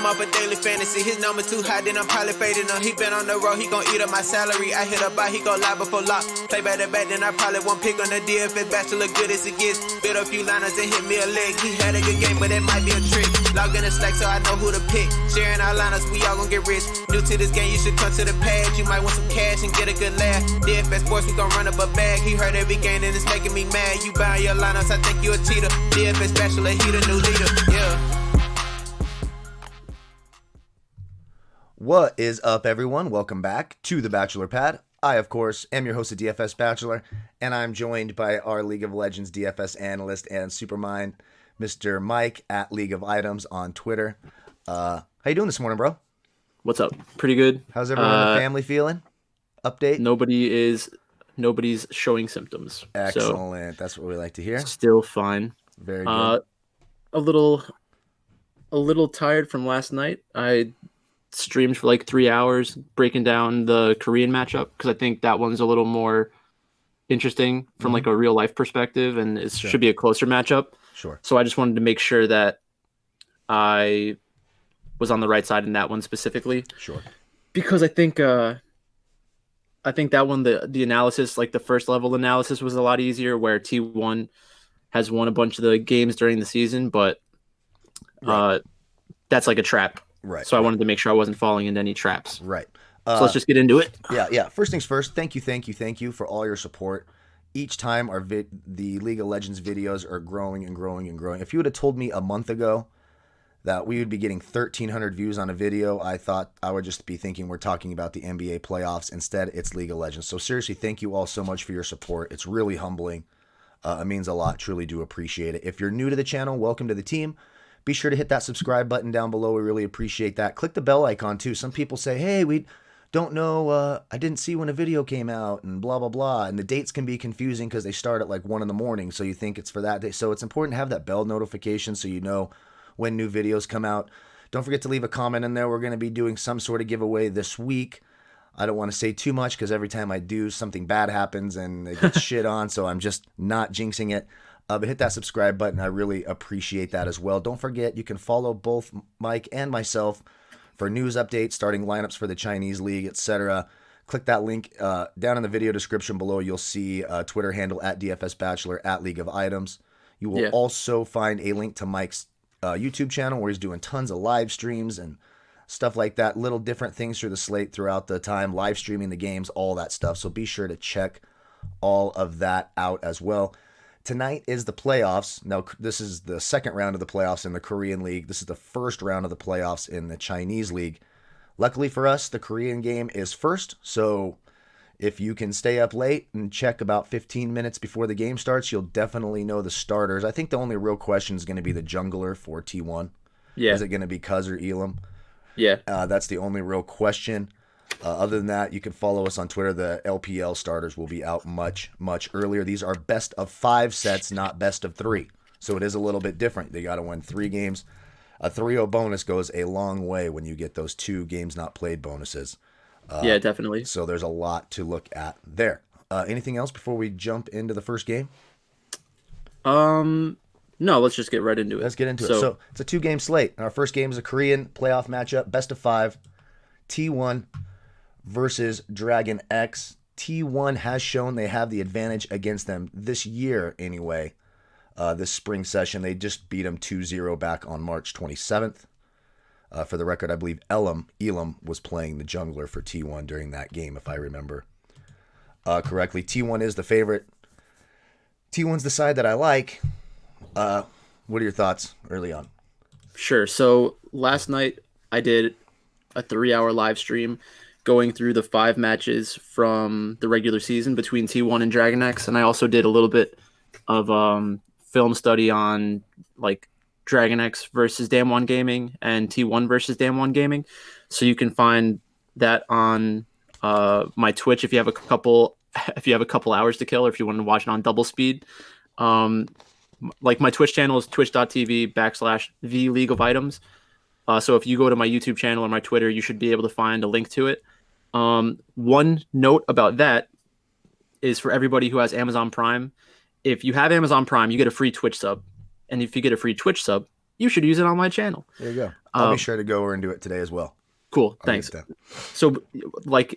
off a daily fantasy. His number too high, then I'm probably fading him. He been on the road, he gon' eat up my salary. I hit a buy, he gon' lie before lock. Play back to back, then I probably won't pick on the DFS bachelor, good as it gets. Bit a few liners and hit me a leg. He had a good game, but it might be a trick. Log in the Slack so I know who to pick. Sharing our liners, we all gon' get rich. New to this game, you should come to the pad. You might want some cash and get a good laugh. DFS sports, we gon' run up a bag. He heard every game and it's making me mad. You buying your lineups, I think you a cheater. DFS bachelor, he the new leader. Yeah. What is up, everyone? Welcome back to the Bachelor Pad. I, of course, am your host of DFS Bachelor, and I'm joined by our League of Legends DFS analyst and supermind, Mr. Mike at League of Items on Twitter. How you doing this morning, bro? What's up? Pretty good. How's everyone in the family feeling? Update? Nobody's showing symptoms. Excellent. That's what we like to hear. Still fine. Very good. A little tired from last night. I streamed for like 3 hours breaking down the Korean matchup because I think that one's a little more interesting from like a real life perspective, and it should be a closer matchup. Sure. So I just wanted to make sure that I was on the right side in that one specifically. Sure. Because I think that one, the analysis, like the first level analysis, was a lot easier, where T1 has won a bunch of the games during the season, but that's like a trap. Right. So I wanted to make sure I wasn't falling into any traps. Right. So let's just get into it. Yeah. First things first, thank you for all your support. Each time the League of Legends videos are growing and growing and growing. If you would have told me a month ago that we would be getting 1,300 views on a video, I thought I would just be thinking we're talking about the NBA playoffs. Instead, it's League of Legends. So seriously, thank you all so much for your support. It's really humbling. It means a lot. Truly do appreciate it. If you're new to the channel, welcome to the team. Be sure to hit that subscribe button down below. We really appreciate that. Click the bell icon too. Some people say, hey, we don't know, I didn't see when a video came out and blah, blah, blah. And the dates can be confusing because they start at like 1 in the morning. So you think it's for that day. So it's important to have that bell notification so you know when new videos come out. Don't forget to leave a comment in there. We're going to be doing some sort of giveaway this week. I don't want to say too much because every time I do, something bad happens and it gets shit on. So I'm just not jinxing it. But hit that subscribe button. I really appreciate that as well. Don't forget, you can follow both Mike and myself for news updates, starting lineups for the Chinese League, etc. Click that link down in the video description below. You'll see a Twitter handle at DFS Bachelor, at League of Items. You will also find a link to Mike's YouTube channel where he's doing tons of live streams and stuff like that. Little different things through the slate throughout the time, live streaming the games, all that stuff. So be sure to check all of that out as well. Tonight is the playoffs. Now, this is the second round of the playoffs in the Korean League. This is the first round of the playoffs in the Chinese League. Luckily for us, the Korean game is first. So if you can stay up late and check about 15 minutes before the game starts, you'll definitely know the starters. I think the only real question is going to be the jungler for T1. Yeah. Is it going to be Cuz or Elam? Yeah. That's the only real question. Other than that, you can follow us on Twitter. The LPL starters will be out much, much earlier. These are best of 5 sets, not best of 3. So it is a little bit different. They got to win 3 games. A 3-0 bonus goes a long way when you get those 2 games not played bonuses. Yeah, definitely. So there's a lot to look at there. Anything else before we jump into the first game? No, let's just get right into it. Let's get into it. So it's a 2-game slate. Our first game is a Korean playoff matchup, best of 5. T1 versus Dragon X. T1 has shown they have the advantage against them this year anyway. This spring session, they just beat them 2-0 back on March 27th. For the record, I believe Elam was playing the jungler for T1 during that game, if I remember correctly. T1 is the favorite. T1's the side that I like. What are your thoughts early on? Sure. So last night I did a 3-hour live stream going through the 5 matches from the regular season between T1 and Dragon X, and I also did a little bit of film study on like Dragon X versus Damwon Gaming and T1 versus Damwon Gaming. So you can find that on my Twitch if you have a couple hours to kill, or if you want to watch it on double speed. Like my Twitch channel is twitch.tv/the League of Items. So if you go to my YouTube channel or my Twitter, you should be able to find a link to it. One note about that is for everybody who has Amazon Prime. If you have Amazon Prime, you get a free Twitch sub. And if you get a free Twitch sub, you should use it on my channel. There you I'll be sure to go over and do it today as well. Cool, I'll get thanks. it done. So like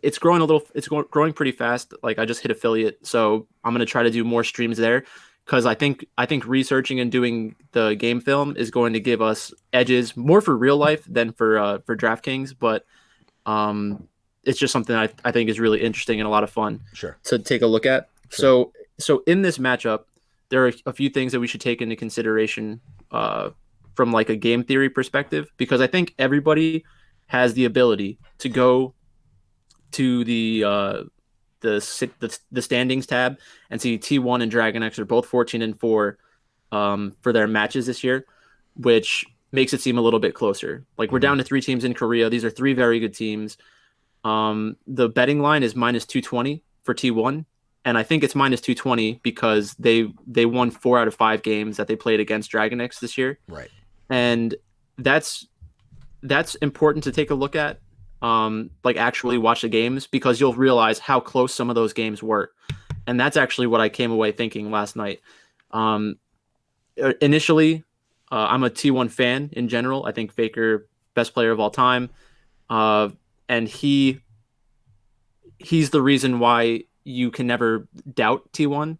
it's growing a little, growing pretty fast. Like I just hit affiliate, so I'm gonna try to do more streams there because I think researching and doing the game film is going to give us edges more for real life than for DraftKings, but it's just something I think is really interesting and a lot of fun Sure. to take a look at. Sure. So in this matchup, there are a few things that we should take into consideration from like a game theory perspective, because I think everybody has the ability to go to the standings tab and see T1 and Dragon X are both 14-4 for their matches this year, which makes it seem a little bit closer. Like we're down to 3 teams in Korea. These are 3 very good teams. The betting line is -220 for T1, and I think it's -220 because they won 4 out of 5 games that they played against Dragon X this year. Right. And that's important to take a look at, like actually watch the games, because you'll realize how close some of those games were. And that's actually what I came away thinking last night. Initially, I'm a T1 fan in general. I think Faker, best player of all time. And he's the reason why you can never doubt T1.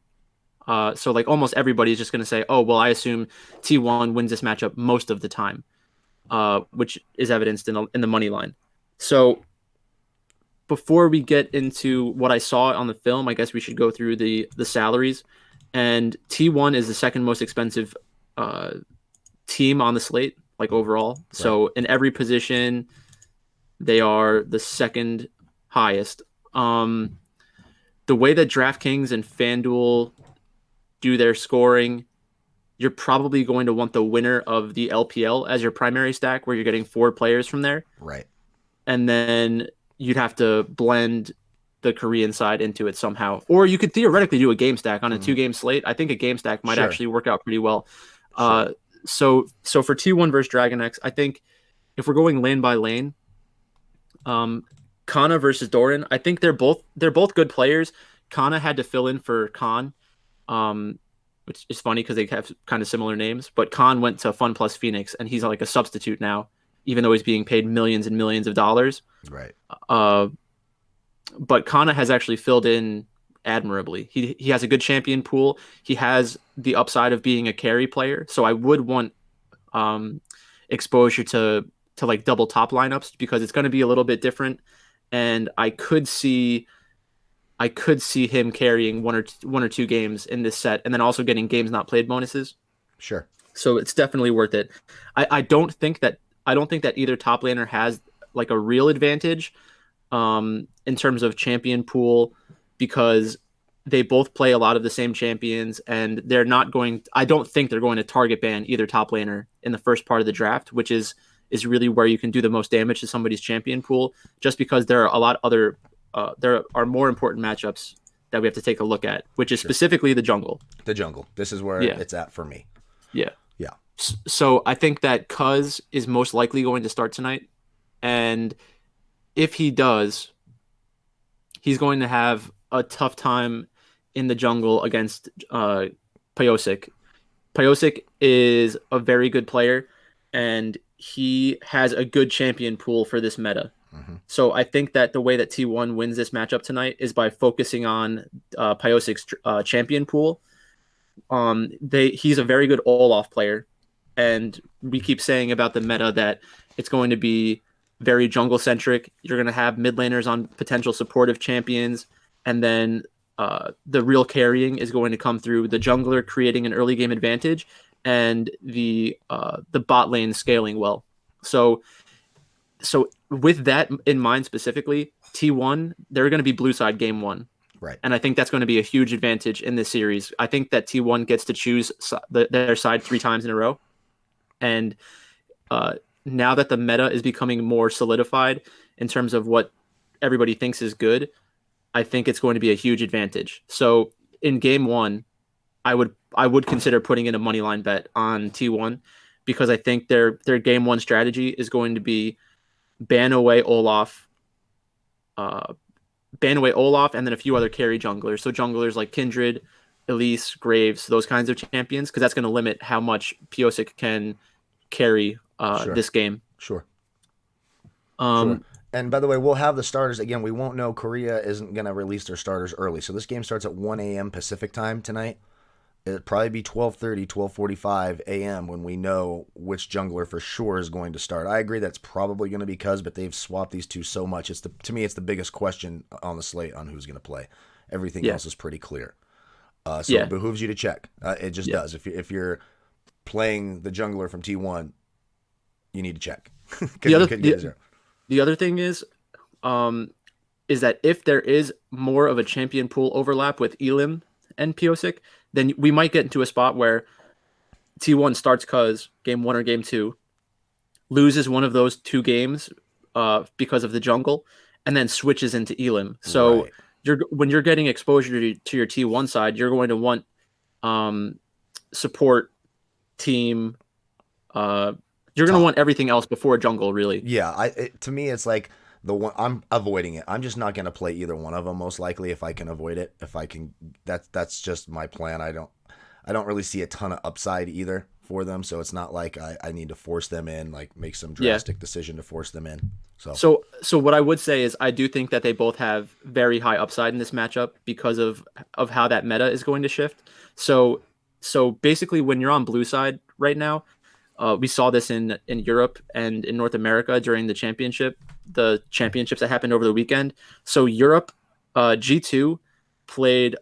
So like almost everybody is just going to say, oh, well, I assume T1 wins this matchup most of the time, which is evidenced in the money line. So before we get into what I saw on the film, I guess we should go through the salaries. And T1 is the second most expensive team on the slate, like overall. Right. So in every position, they are the second highest. The way that DraftKings and FanDuel do their scoring, you're probably going to want the winner of the LPL as your primary stack, where you're getting 4 players from there. Right. And then you'd have to blend the Korean side into it somehow. Or you could theoretically do a game stack on a 2-game slate. I think a game stack might actually work out pretty well. Sure. So for T1 versus Dragon X, I think if we're going lane by lane, Kana versus Doran, I think they're both good players. Kana had to fill in for Khan, which is funny because they have kind of similar names. But Khan went to Fun Plus Phoenix, and he's like a substitute now, even though he's being paid millions and millions of dollars. Right. But Kana has actually filled in admirably. He has a good champion pool. He has the upside of being a carry player. So I would want exposure to like double top lineups, because it's going to be a little bit different. And I could see him carrying one or two games in this set, and then also getting games not played bonuses. Sure. So it's definitely worth it. I don't think that either top laner has like a real advantage in terms of champion pool, because they both play a lot of the same champions, and I don't think they're going to target ban either top laner in the first part of the draft, which is really where you can do the most damage to somebody's champion pool, just because there are a lot other there are more important matchups that we have to take a look at, which is specifically the jungle. The jungle. This is where it's at for me. Yeah. Yeah. So I think that Cuz is most likely going to start tonight. And if he does, he's going to have a tough time in the jungle against Pyosik. Pyosik is a very good player, and he has a good champion pool for this meta. Mm-hmm. So I think that the way that T1 wins this matchup tonight is by focusing on Pyosik's champion pool. He's a very good all-off player, and we keep saying about the meta that it's going to be very jungle-centric. You're going to have mid laners on potential supportive champions, and then the real carrying is going to come through the jungler creating an early game advantage, and the bot lane scaling well. So with that in mind specifically, T1, they're going to be blue side game 1. Right. And I think that's going to be a huge advantage in this series. I think that T1 gets to choose their side 3 times in a row. And now that the meta is becoming more solidified in terms of what everybody thinks is good, I think it's going to be a huge advantage. So in game 1, I would consider putting in a money line bet on T1, because I think their game 1 strategy is going to be ban away Olaf, and then a few other carry junglers. So junglers like Kindred, Elise, Graves, those kinds of champions, because that's going to limit how much Pyosik can carry Sure. this game. Sure. Sure. Um, And by the way, we'll have the starters again. We won't know. Korea isn't going to release their starters early. So this game starts at 1 a.m. Pacific time tonight. It'll probably be 12:30, 12:45 a.m. when we know which jungler for sure is going to start. I agree that's probably going to be Cuz, but they've swapped these two so much. To me, it's the biggest question on the slate on who's going to play. Everything yeah, else is pretty clear. So yeah, it behooves you to check. It just yeah. does. If you're playing the jungler from T1, you need to check because The you other couldn't get a the, zero. the other thing um, is that if there is more of a champion pool overlap with Elim and Piosik, then we might get into a spot where T1 starts Cuz game one or game two, loses one of those two games because of the jungle, and then switches into Elim. So Right. when you're getting exposure to your T1 side, you're going to want um, support team. Uh, you're going to Top. want everything else before jungle, really. Yeah, to me it's like the one I'm avoiding it. I'm just not going to play either one of them most likely if I can avoid it. If I can that's just my plan. I don't really see a ton of upside either for them, so it's not like I need to force them in, like make some Yeah. drastic decision to force them in. So, So what I would say is I do think that they both have very high upside in this matchup because of how that meta is going to shift. So basically when you're on blue side right now, we saw this in Europe and in North America during the championships that happened over the weekend. So Europe, G2 played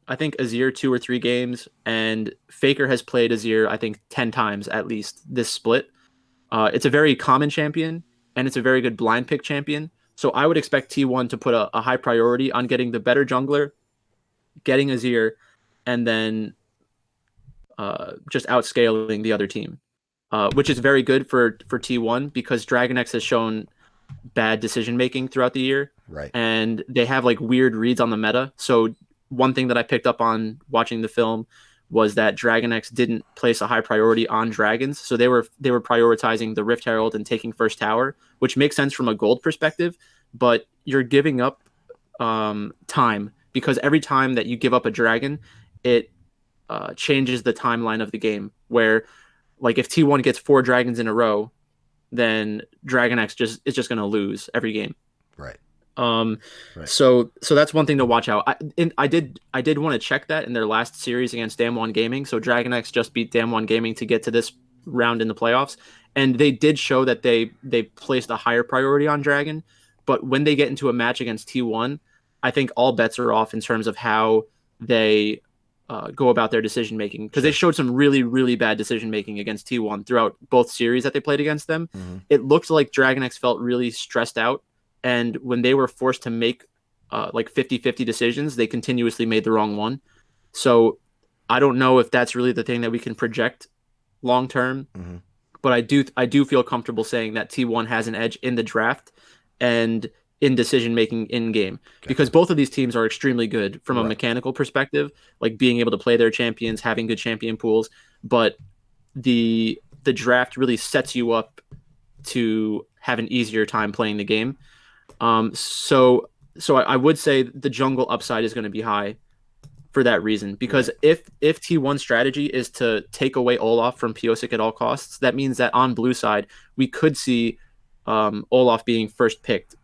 I think Azir 2 or 3 games, and Faker has played Azir I think 10 times at least this split. It's a very common champion, and it's a very good blind pick champion. So I would expect T1 to put a high priority on getting the better jungler, getting Azir, and then just outscaling the other team, which is very good for T1 because DragonX has shown bad decision making throughout the year, right. and they have like weird reads on the meta. So one thing that I picked up on watching the film was that DragonX didn't place a high priority on dragons, so they were prioritizing the Rift Herald and taking first tower, which makes sense from a gold perspective, but you're giving up time because every time that you give up a dragon, it changes the timeline of the game. Where like if T1 gets 4 dragons in a row, then DragonX is just going to lose every game. Right. Um, Right. so that's one thing to watch out. I did want to check that in their last series against Damwon Gaming. So DragonX just beat Damwon Gaming to get to this round in the playoffs, and they did show that they placed a higher priority on Dragon. But when they get into a match against T1, I think all bets are off in terms of how they go about their decision making because they showed some really really bad decision making against T1 throughout both series that they played against them. Mm-hmm. It looked like DragonX felt really stressed out, and when they were forced to make like 50-50 decisions, they continuously made the wrong one. So I don't know if that's really the thing that we can project long term, Mm-hmm. but I do feel comfortable saying that T1 has an edge in the draft and in decision making in game because both of these teams are extremely good from a Right. mechanical perspective, like being able to play their champions, having good champion pools, but the draft really sets you up to have an easier time playing the game. So I would say the jungle upside is going to be high for that reason because if T1 strategy is to take away Olaf from Piosik at all costs, that means that on blue side we could see Olaf being first picked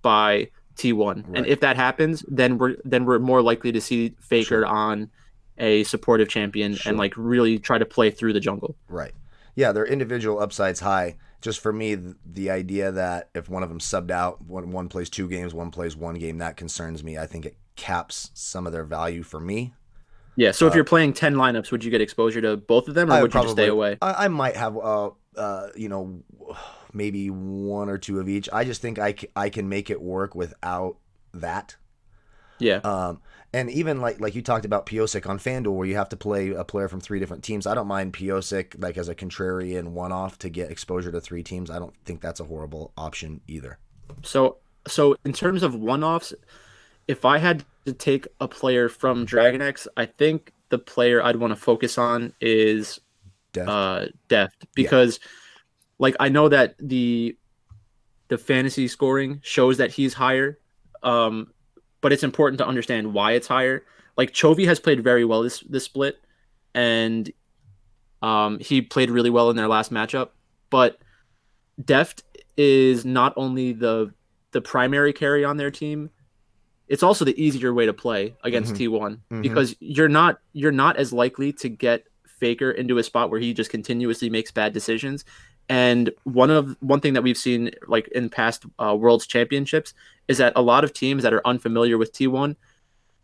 by T1, and if that happens, then we're more likely to see Faker on a supportive champion and like really try to play through the jungle. Right. Yeah, their individual upside's high. Just for me, the idea that if one of them subbed out, one plays 2 games, one plays 1 game, that concerns me. I think it caps some of their value for me. Yeah. So if you're playing 10 lineups, would you get exposure to both of them, or would you just stay away? I might have, maybe 1 or 2 of each. I just think I can make it work without that. Yeah. And even like you talked about Piosik on FanDuel, where you have to play a player from 3 different teams. I don't mind Piosik like as a contrarian one-off to get exposure to 3 teams. I don't think that's a horrible option either. So in terms of one-offs, if I had to take a player from DragonX, I think the player I'd want to focus on is Deft because like I know that the fantasy scoring shows that he's higher, but it's important to understand why it's higher. Like Chovy has played very well this split, and he played really well in their last matchup. but Deft is not only the primary carry on their team, it's also the easier way to play against T1 because you're not as likely to get Faker into a spot where he just continuously makes bad decisions. And one thing that we've seen like in past Worlds Championships is that a lot of teams that are unfamiliar with T1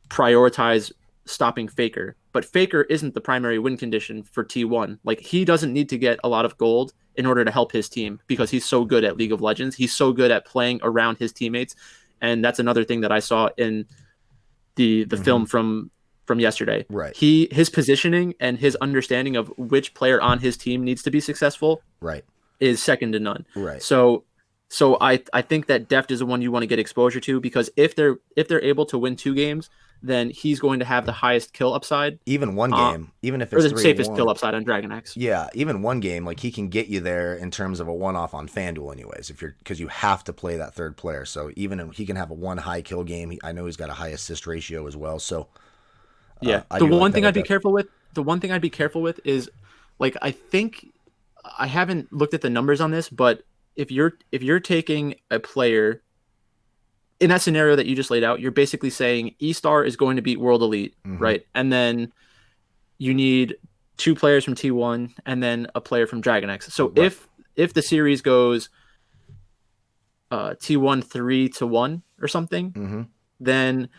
prioritize stopping Faker. But Faker isn't the primary win condition for T1. Like, he doesn't need to get a lot of gold in order to help his team because he's so good at League of Legends. He's so good at playing around his teammates. And that's another thing that I saw in the film from yesterday. Right. His positioning and his understanding of which player on his team needs to be successful is second to none. Right. So I think that Deft is the one you want to get exposure to because if they're able to win 2 games, then he's going to have the highest kill upside. Even one game, even if it's or the 3-1. Safest kill upside on Dragon X. Yeah, even one game, like he can get you there in terms of a one-off on FanDuel, anyways. Because you have to play that third player, so even he can have a 1 high kill game. I know he's got a high assist ratio as well. So yeah, the one thing I'd be careful with is, like, I think I haven't looked at the numbers on this, but if you're taking a player in that scenario that you just laid out, you're basically saying E-Star is going to beat World Elite, right? And then you need 2 players from T1 and then a player from Dragon X. So if the series goes T1 3-1 or something, then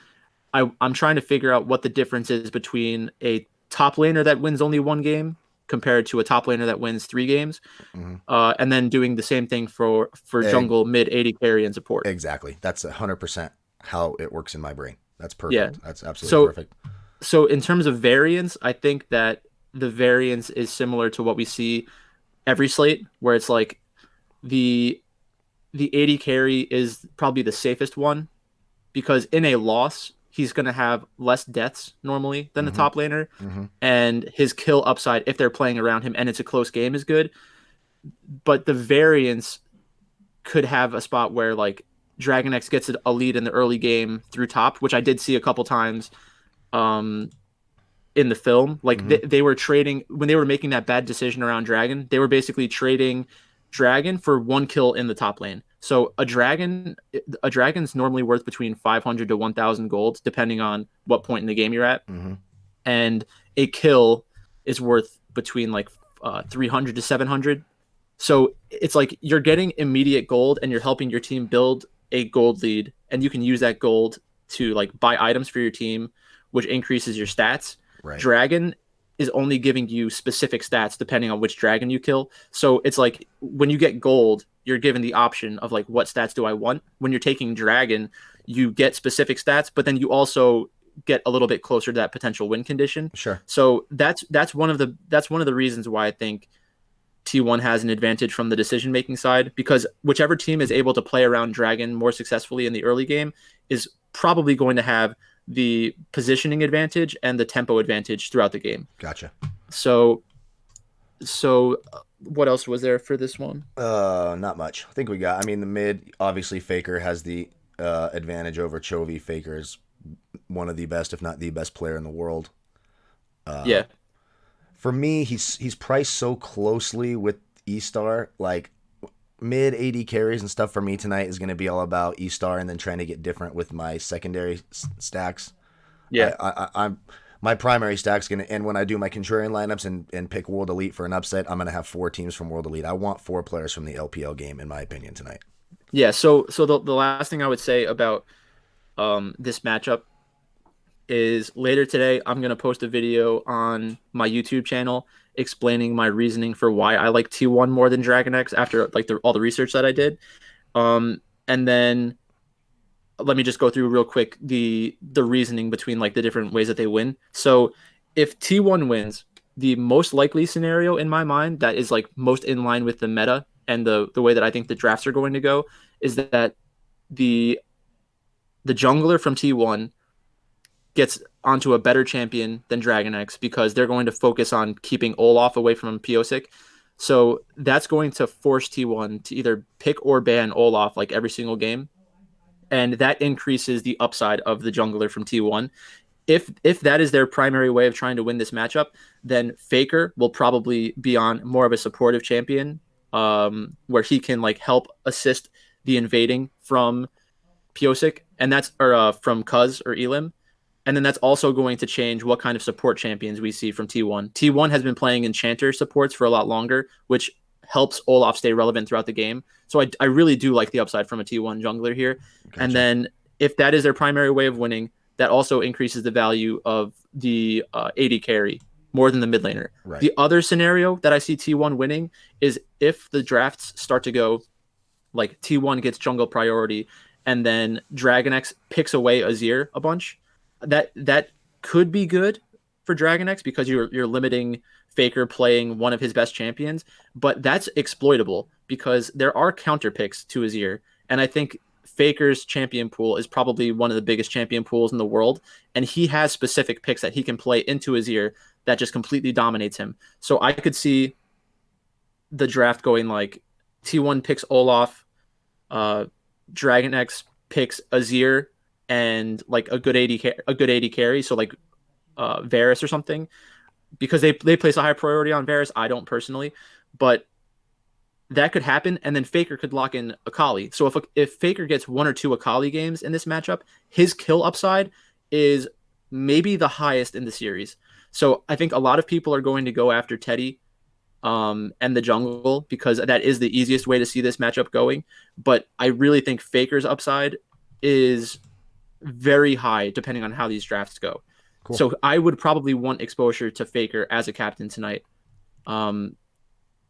I'm trying to figure out what the difference is between a top laner that wins only 1 game compared to a top laner that wins 3 games, and then doing the same thing for jungle, mid, AD carry, and support. Exactly. That's 100% how it works in my brain. That's perfect. Yeah. That's absolutely perfect. So in terms of variance, I think that the variance is similar to what we see every slate, where it's like the AD carry is probably the safest one because in a loss, he's going to have less deaths normally than the top laner, and his kill upside, if they're playing around him and it's a close game, is good. But the variance could have a spot where, like, Dragon X gets a lead in the early game through top, which I did see a couple times in the film. Like, they were trading, when they were making that bad decision around Dragon, they were basically trading Dragon for 1 kill in the top lane. So a dragon's normally worth between 500 to 1,000 gold, depending on what point in the game you're at. And a kill is worth between like 300 to 700. So it's like you're getting immediate gold and you're helping your team build a gold lead, and you can use that gold to like buy items for your team, which increases your stats. Right. Dragon is only giving you specific stats depending on which dragon you kill. So it's like when you get gold, you're given the option of like, what stats do I want? When you're taking dragon, you get specific stats, but then you also get a little bit closer to that potential win condition. Sure. So that's one of the reasons why I think T1 has an advantage from the decision-making side, because whichever team is able to play around dragon more successfully in the early game is probably going to have the positioning advantage and the tempo advantage throughout the game. Gotcha. So what else was there for this one? Not much. I think we got, I mean, the mid, obviously Faker has the advantage over Chovy. Faker is one of the best, if not the best player in the world. Yeah. For me, he's priced so closely with E-Star. Like, mid AD carries and stuff for me tonight is going to be all about E-Star and then trying to get different with my secondary stacks. Yeah. I'm my primary stack's going to, and when I do my contrarian lineups and pick World Elite for an upset, I'm going to have 4 teams from World Elite. I want 4 players from the LPL game, in my opinion, tonight. Yeah, so the last thing I would say about this matchup is later today I'm going to post a video on my YouTube channel explaining my reasoning for why I like T1 more than Dragon X after like all the research that I did. And then let me just go through real quick the reasoning between like the different ways that they win. So if T1 wins, the most likely scenario in my mind that is like most in line with the meta and the way that I think the drafts are going to go is that the jungler from T1 gets onto a better champion than Dragon X because they're going to focus on keeping Olaf away from Piosik. So that's going to force T1 to either pick or ban Olaf like every single game. And that increases the upside of the jungler from T1. If that is their primary way of trying to win this matchup, then Faker will probably be on more of a supportive champion where he can like help assist the invading from Piosik, and that's or from Cuz or Elim. And then that's also going to change what kind of support champions we see from T1. T1 has been playing Enchanter supports for a lot longer, which helps Olaf stay relevant throughout the game. So I really do like the upside from a T1 jungler here. Gotcha. And then if that is their primary way of winning, that also increases the value of the AD carry more than the mid laner. Right. The other scenario that I see T1 winning is if the drafts start to go like T1 gets jungle priority and then DragonX picks away Azir a bunch. That could be good for DragonX because you're limiting Faker playing one of his best champions, but that's exploitable because there are counter picks to Azir, and I think Faker's champion pool is probably one of the biggest champion pools in the world, and he has specific picks that he can play into Azir that just completely dominates him. So I could see the draft going like T1 picks Olaf, DragonX picks Azir, and like a good AD carry, so like Varus or something, because they place a high priority on Varus. I don't personally, but that could happen, and then Faker could lock in Akali. So if Faker gets 1 or 2 Akali games in this matchup, his kill upside is maybe the highest in the series. So I think a lot of people are going to go after Teddy and the jungle because that is the easiest way to see this matchup going. But I really think Faker's upside is very high depending on how these drafts go. Cool. So I would probably want exposure to Faker as a captain tonight,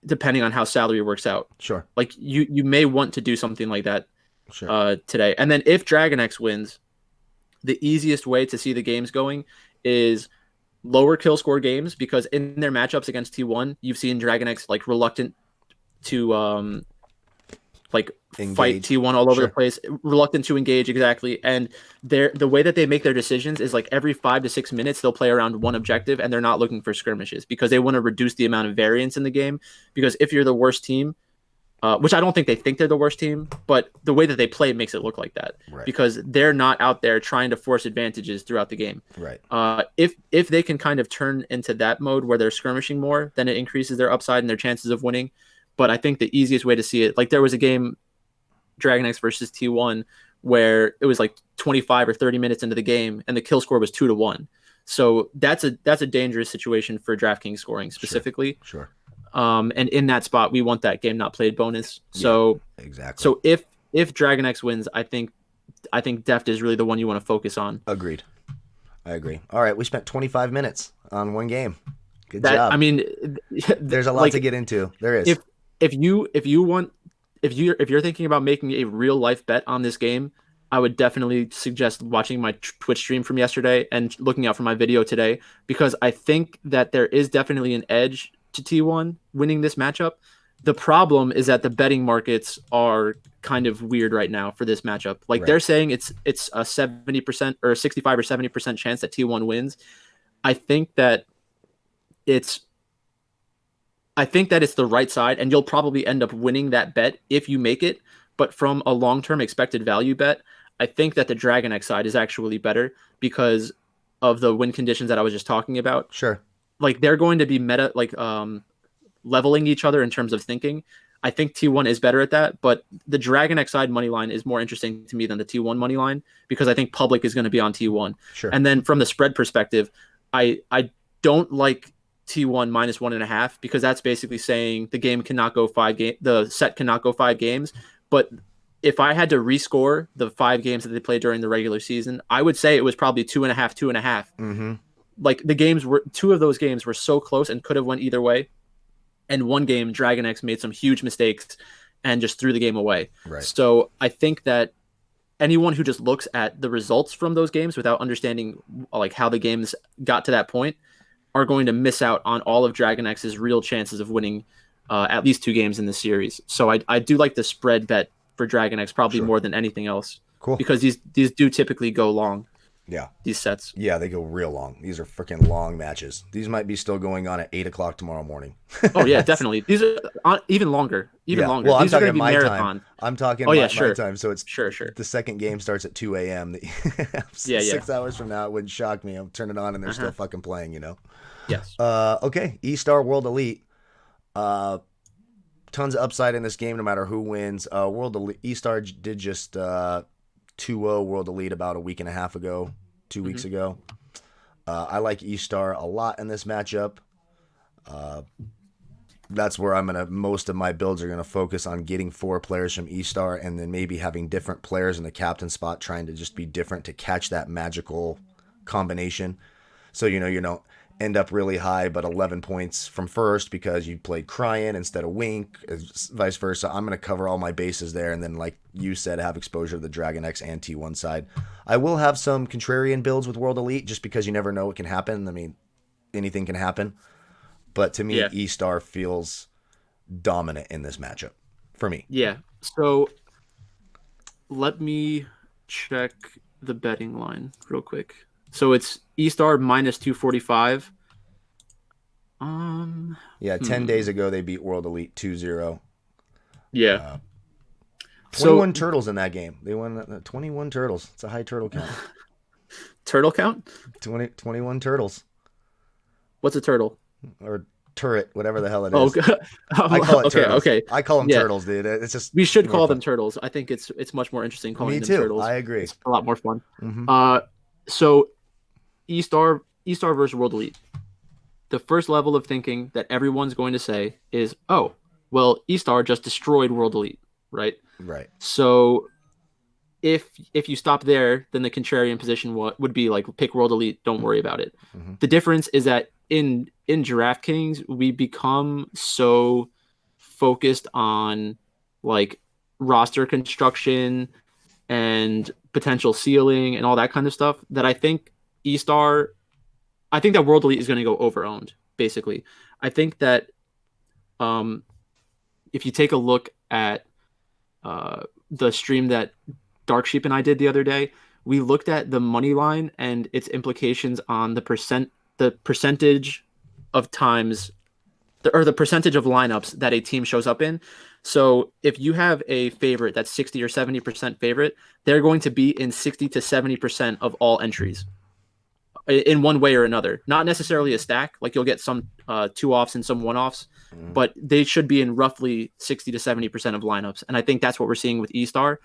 depending on how salary works out. Sure. Like you may want to do something like that sure. Today. And then if DragonX wins, the easiest way to see the games going is lower kill score games, because in their matchups against T1, you've seen DragonX like reluctant to like engage. Fight T1 all over the place, reluctant to engage, exactly. And the way that they make their decisions is like every 5 to 6 minutes they'll play around one objective, and they're not looking for skirmishes because they want to reduce the amount of variance in the game. Because if you're the worst team, which I don't think they think they're the worst team, but the way that they play makes it look like that, right? Because they're not out there trying to force advantages throughout the game, right? If they can kind of turn into that mode where they're skirmishing more, then it increases their upside and their chances of winning. But I think the easiest way to see it, like there was a game, DragonX versus T1, where it was like 25 or 30 minutes into the game and the kill score was 2-1. So that's a dangerous situation for Draftkings scoring specifically. Sure. And in that spot, we want that game not played bonus. So yeah, exactly. So if DragonX wins, I think Deft is really the one you want to focus on. Agreed. I agree. All right, we spent 25 minutes on one game. Good job. I mean, there's a lot to get into. There is. If you're thinking about making a real life bet on this game, I would definitely suggest watching my Twitch stream from yesterday and looking out for my video today, because I think that there is definitely an edge to T1 winning this matchup. The problem is that the betting markets are kind of weird right now for this matchup. Like they're saying it's a 70% or 65 or 70% chance that T1 wins. I think that it's the right side, and you'll probably end up winning that bet if you make it. But from a long-term expected value bet, I think that the DragonX side is actually better because of the win conditions that I was just talking about. Sure. Like they're going to be meta, like leveling each other in terms of thinking. I think T1 is better at that, but the DragonX side money line is more interesting to me than the T1 money line, because I think public is going to be on T1. Sure. And then from the spread perspective, I don't like T1 -1.5, because that's basically saying the game cannot go the set cannot go 5 games. But if I had to rescore the 5 games that they played during the regular season, I would say it was probably 2.5, 2.5. Mm-hmm. Like the games were, 2 of those games were so close and could have went either way. And one game, DragonX made some huge mistakes and just threw the game away. Right. So I think that anyone who just looks at the results from those games without understanding like how the games got to that point are going to miss out on all of DragonX's real chances of winning at least 2 games in the series. So I do like the spread bet for DragonX probably more than anything else. Cool. Because these do typically go long. Yeah. These sets. Yeah, they go real long. These are freaking long matches. These might be still going on at 8 o'clock tomorrow morning. Oh yeah, definitely. These are even longer. Longer. Well, these I'm are talking going to be my marathon. time. I'm talking my time. So it's sure. The second game starts at 2 a.m. 6 hours from now, it wouldn't shock me. I'm turning it on and they're still fucking playing, you know? Yes. Okay. E-Star World Elite. tons of upside in this game, no matter who wins. World Elite E-Star did just 2-0 World Elite about a week and a half ago, 2 weeks ago. I like E-Star a lot in this matchup. That's where most of my builds are gonna focus on getting 4 players from E-Star, and then maybe having different players in the captain spot, trying to just be different to catch that magical combination. So you don't end up really high, but 11 points from first because you played Cryan instead of Wink, vice versa. I'm gonna cover all my bases there, and then like you said, have exposure to the Dragon X and T1 side. I will have some contrarian builds with World Elite, just because you never know what can happen. I mean, anything can happen. But to me, E-Star feels dominant in this matchup for me. Yeah. So let me check the betting line real quick. So it's E-Star minus 245. 10 days ago they beat World Elite 2-0. Yeah. 21 turtles in that game. They won 21 turtles. It's a high turtle count. Turtle count? 21 turtles. What's a turtle? Or turret, whatever the hell it is. Oh, I call it turtles. Okay. I call them turtles, dude. It's just we should call them turtles. I think it's much more interesting calling them turtles. I agree. It's a lot more fun. Mm-hmm. So E-Star versus World Elite. The first level of thinking that everyone's going to say is, oh, well, E-Star just destroyed World Elite, right? Right. So if you stop there, then the contrarian position would be like, pick World Elite, don't worry about it. Mm-hmm. The difference is that in Draftkings, we become so focused on like roster construction and potential ceiling and all that kind of stuff that I think that World Elite is going to go over-owned, basically. I think that if you take a look at the stream that Dark Sheep and I did the other day, we looked at the money line and its implications on the percentage of times, or the percentage of lineups that a team shows up in. So if you have a favorite that's 60 or 70% favorite, they're going to be in 60 to 70% of all entries in one way or another. Not necessarily a stack, like you'll get some 2-offs and some 1-offs, but they should be in roughly 60 to 70% of lineups. And I think that's what we're seeing with E-Star.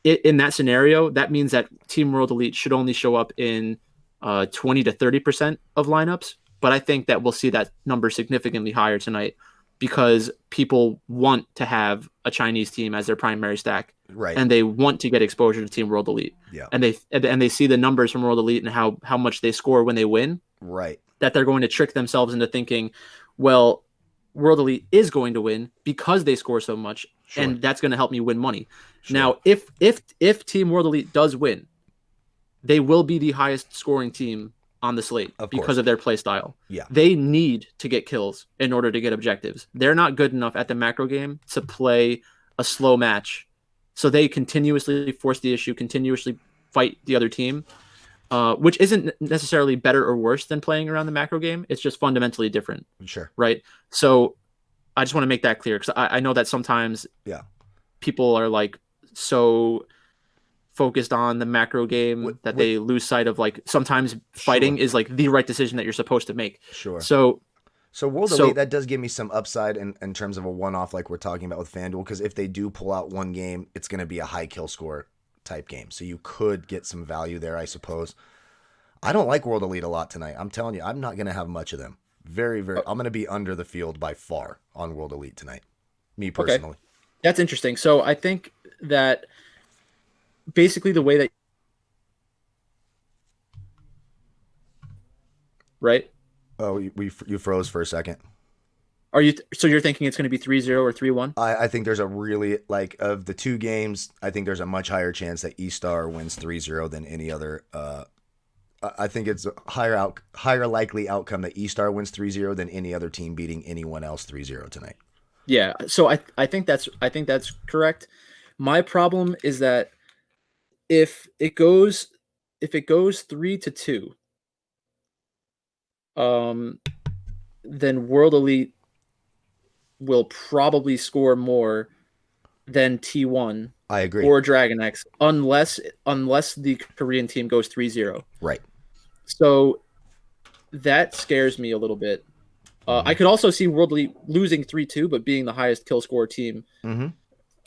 In that scenario, that means that Team World Elite should only show up in 20 to 30% of lineups. But I think that we'll see that number significantly higher tonight because people want to have a Chinese team as their primary stack. Right. And they want to get exposure to Team World Elite. Yeah. And they see the numbers from World Elite and how much they score when they win. Right. That they're going to trick themselves into thinking, well, World Elite is going to win because they score so much, and that's going to help me win money. Sure. Now, if Team World Elite does win, they will be the highest scoring team on the slate because of their play style. Yeah. They need to get kills in order to get objectives. They're not good enough at the macro game to play a slow match. So they continuously force the issue, continuously fight the other team, which isn't necessarily better or worse than playing around the macro game. It's just fundamentally different. Sure. Right? So I just want to make that clear because I know that sometimes people are like so focused on the macro game that they lose sight of like sometimes fighting is like the right decision that you're supposed to make. Sure. So World Elite, that does give me some upside in terms of a one-off like we're talking about with FanDuel, because if they do pull out one game, it's going to be a high kill score type game. So you could get some value there, I suppose. I don't like World Elite a lot tonight. I'm telling you, I'm not going to have much of them. Very, very. I'm going to be under the field by far on World Elite tonight. Me personally. Okay. That's interesting. So I think that basically the way that right? Oh, you froze for a second. So you're thinking it's going to be 3-0 or 3-1? I think there's a really, like, of the two games, I think there's a much higher chance that E-Star wins 3-0 than any other. I think it's a higher likely outcome that E-Star wins 3-0 than any other team beating anyone else 3-0 tonight. Yeah, so I think that's correct. My problem is that if it goes 3-2, then World Elite will probably score more than T1. I agree. Or Dragon X, unless the Korean team goes 3-0. Right. So that scares me a little bit. I could also see World Elite losing 3-2, but being the highest kill score team. Mm-hmm.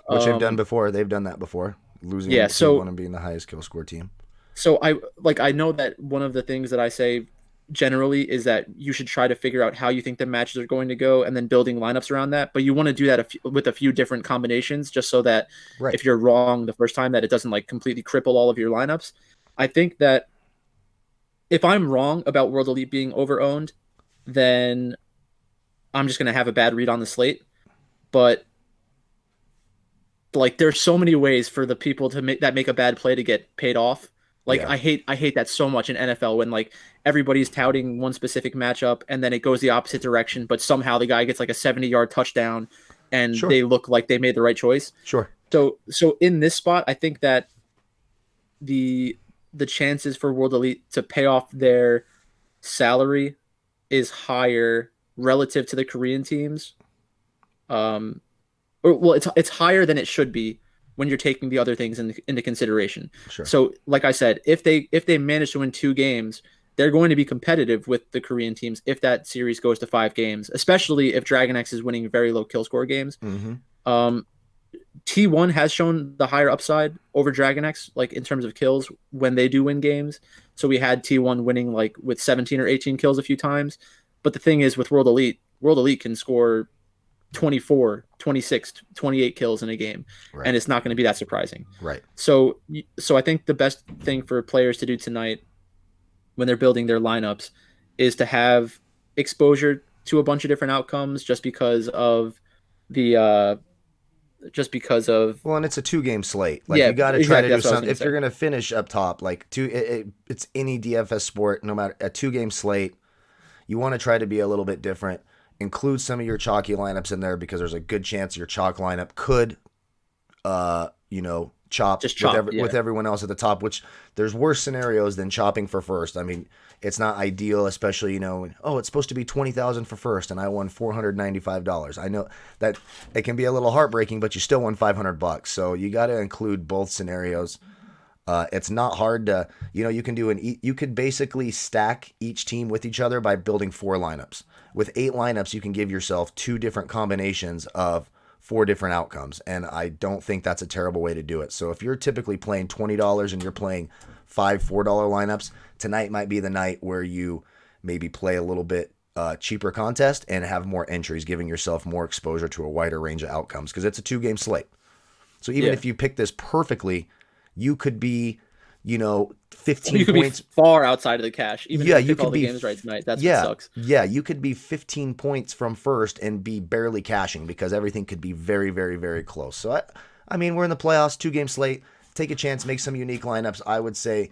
Which they've done Um, before. They've done that before, losing yeah, T1 so and being the highest kill score team. so I know that one of the things that I say generally is that you should try to figure out how you think the matches are going to go and then building lineups around that. But you want to do that with a few different combinations just so that Right. if you're wrong the first time that it doesn't like completely cripple all of your lineups. I think that if I'm wrong about World Elite being over-owned, then I'm just going to have a bad read on the slate. But like there's so many ways for the people to make a bad play to get paid off. Like Yeah. I hate that so much in NFL when like everybody's touting one specific matchup and then it goes the opposite direction, but somehow the guy gets like a 70-yard touchdown and Sure. they look like they made the right choice. Sure. So in this spot, I think that the chances for World Elite to pay off their salary is higher relative to the Korean teams. Well, it's higher than it should be when you're taking the other things into consideration. Sure. So, like I said, if they manage to win 2 games, they're going to be competitive with the Korean teams if that series goes to 5 games, especially if Dragon X is winning very low kill score games. Mm-hmm. T1 has shown the higher upside over Dragon X, like in terms of kills when they do win games. So we had T1 winning like with 17 or 18 kills a few times. But the thing is with World Elite can score 24, 26, 28 kills in a game. Right. And it's not going to be that surprising. Right. So I think the best thing for players to do tonight when they're building their lineups is to have exposure to a bunch of different outcomes just because of well, and it's a 2-game slate. Like yeah, you got to try exactly, to do that's what I was something. gonna If say. you're going to finish up top, like it's any DFS sport, no matter a 2-game slate, you want to try to be a little bit different. Include some of your chalky lineups in there because there's a good chance your chalk lineup could, chop, with everyone else at the top, which there's worse scenarios than chopping for first. I mean, it's not ideal, especially, it's supposed to be 20,000 for first and I won $495. I know that it can be a little heartbreaking, but you still won $500. So you got to include both scenarios. It's not hard to, you can you could basically stack each team with each other by building 4 lineups. With 8 lineups, you can give yourself 2 different combinations of 4 different outcomes. And I don't think that's a terrible way to do it. So if you're typically playing $20 and you're playing 5 $4 lineups, tonight might be the night where you maybe play a little bit cheaper contest and have more entries, giving yourself more exposure to a wider range of outcomes because it's a 2-game slate. So even if you pick this perfectly, you could be, 15 you could points. be far outside of the cash. Even if you could all the be games right tonight. That's what sucks. Yeah, you could be 15 points from first and be barely cashing because everything could be very, very, very close. So, I mean, we're in the playoffs, 2-game slate. Take a chance, make some unique lineups. I would say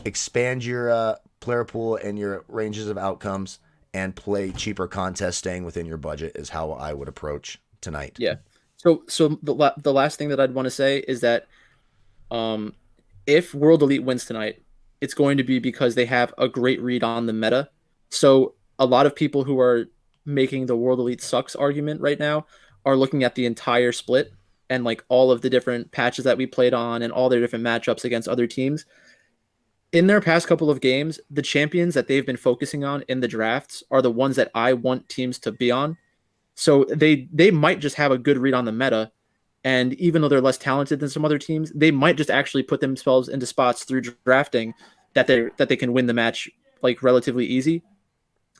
expand your player pool and your ranges of outcomes and play cheaper contests staying within your budget is how I would approach tonight. Yeah. So the last thing that I'd want to say is that if World Elite wins tonight, it's going to be because they have a great read on the meta. So a lot of people who are making the World Elite sucks argument right now are looking at the entire split and like all of the different patches that we played on and all their different matchups against other teams. In their past couple of games, the champions that they've been focusing on in the drafts are the ones that I want teams to be on. So they might just have a good read on the meta. And even though they're less talented than some other teams, they might just actually put themselves into spots through drafting that they can win the match like relatively easy.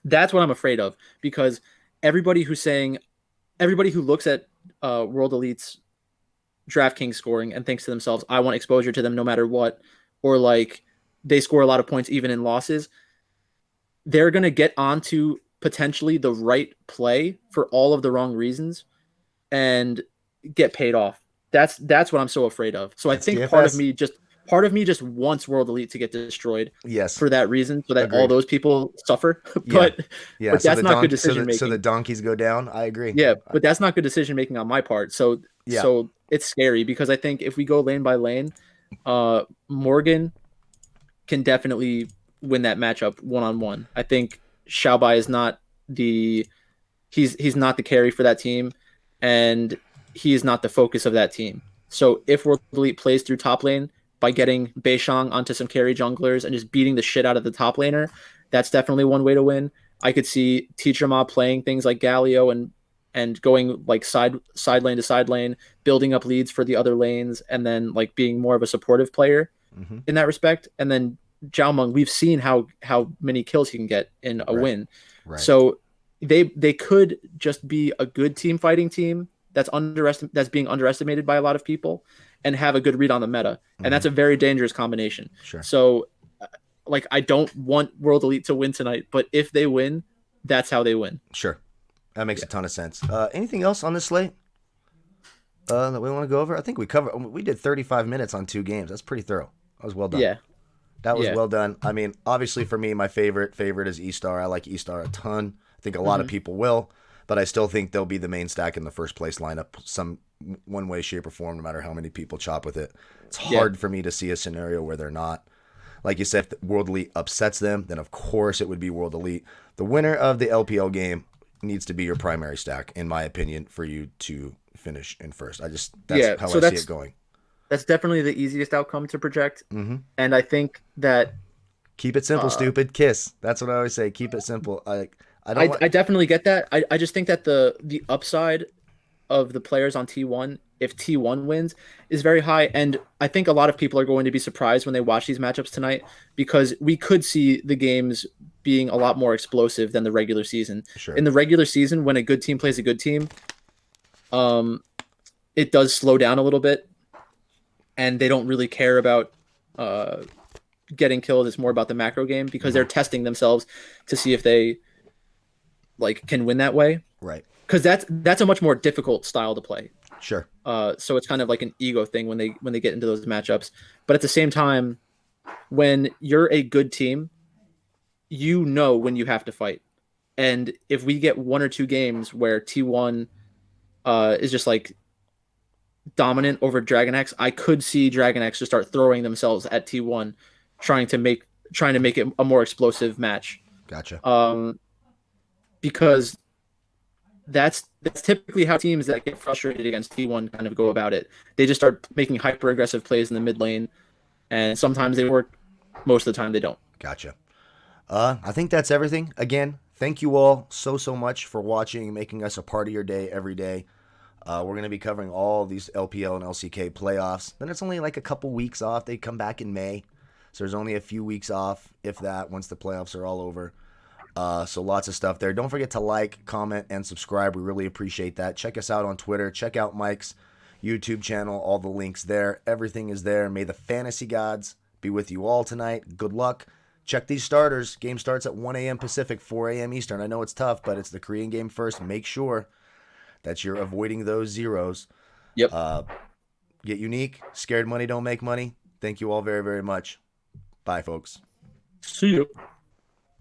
That's what I'm afraid of because everybody who looks at World Elite's Draftkings scoring and thinks to themselves, I want exposure to them no matter what, or like they score a lot of points even in losses, they're going to get onto potentially the right play for all of the wrong reasons and get paid off. That's what I'm so afraid of. So I think DFS. part of me just wants World Elite to get destroyed. Yes. For that reason, so that Agreed. All those people suffer. But that's not good decision making. So the donkeys go down. I agree. Yeah, but that's not good decision making on my part. So it's scary because I think if we go lane by lane, Morgan can definitely win that matchup 1-on-1. I think Xiaobai is not he's not the carry for that team, and he is not the focus of that team. So if World Elite plays through top lane by getting Beishang onto some carry junglers and just beating the shit out of the top laner, that's definitely one way to win. I could see Teacherma playing things like Galio and going like side lane to side lane, building up leads for the other lanes, and then like being more of a supportive player in that respect. And then Xiaomeng, we've seen how many kills he can get in a win. Right. So they could just be a good team fighting team that's being underestimated by a lot of people and have a good read on the meta. And that's a very dangerous combination. Sure. So like I don't want World Elite to win tonight, but if they win, that's how they win. Sure. That makes a ton of sense. Anything else on this slate that we want to go over? I think we did 35 minutes on 2 games. That's pretty thorough. That was well done. Yeah. That was well done. I mean, obviously for me, my favorite is E-Star. I like E-Star a ton. I think a lot of people will, but I still think they'll be the main stack in the first place lineup some one way, shape, or form, no matter how many people chop with it. It's hard for me to see a scenario where they're not. Like you said, if World Elite upsets them, then of course it would be World Elite. The winner of the LPL game needs to be your primary stack, in my opinion, for you to finish in first. That's how I see it going. That's definitely the easiest outcome to project. And I think that keep it simple, stupid. Kiss. That's what I always say. Keep it simple. I definitely get that. I just think that the upside of the players on T1, if T1 wins, is very high. And I think a lot of people are going to be surprised when they watch these matchups tonight, because we could see the games being a lot more explosive than the regular season. Sure. In the regular season, when a good team plays a good team, it does slow down a little bit, and they don't really care about getting killed. It's more about the macro game, because they're testing themselves to see if they like can win that way. Right. Because that's a much more difficult style to play. Sure. So it's kind of like an ego thing when they get into those matchups. But at the same time, when you're a good team, you know when you have to fight. And if we get 1 or 2 games where T1 is just like dominant over Dragon X, I could see Dragon X just start throwing themselves at T1, trying to make it a more explosive match. Gotcha. Because that's typically how teams that get frustrated against T1 kind of go about it. They just start making hyper aggressive plays in the mid lane, and sometimes they work, most of the time they don't. Gotcha. I think that's everything. Again, thank you all so much for watching and making us a part of your day every day. We're going to be covering all these LPL and LCK playoffs. Then it's only like a couple weeks off. They come back in May, so there's only a few weeks off, if that, once the playoffs are all over. So lots of stuff there. Don't forget to like, comment, and subscribe. We really appreciate that. Check us out on Twitter. Check out Mike's YouTube channel. All the links there. Everything is there. May the fantasy gods be with you all tonight. Good luck. Check these starters. Game starts at 1 a.m. Pacific, 4 a.m. Eastern. I know it's tough, but it's the Korean game first. Make sure that you're avoiding those zeros. Yep. Get unique. Scared money don't make money. Thank you all very, very much. Bye, folks. See you.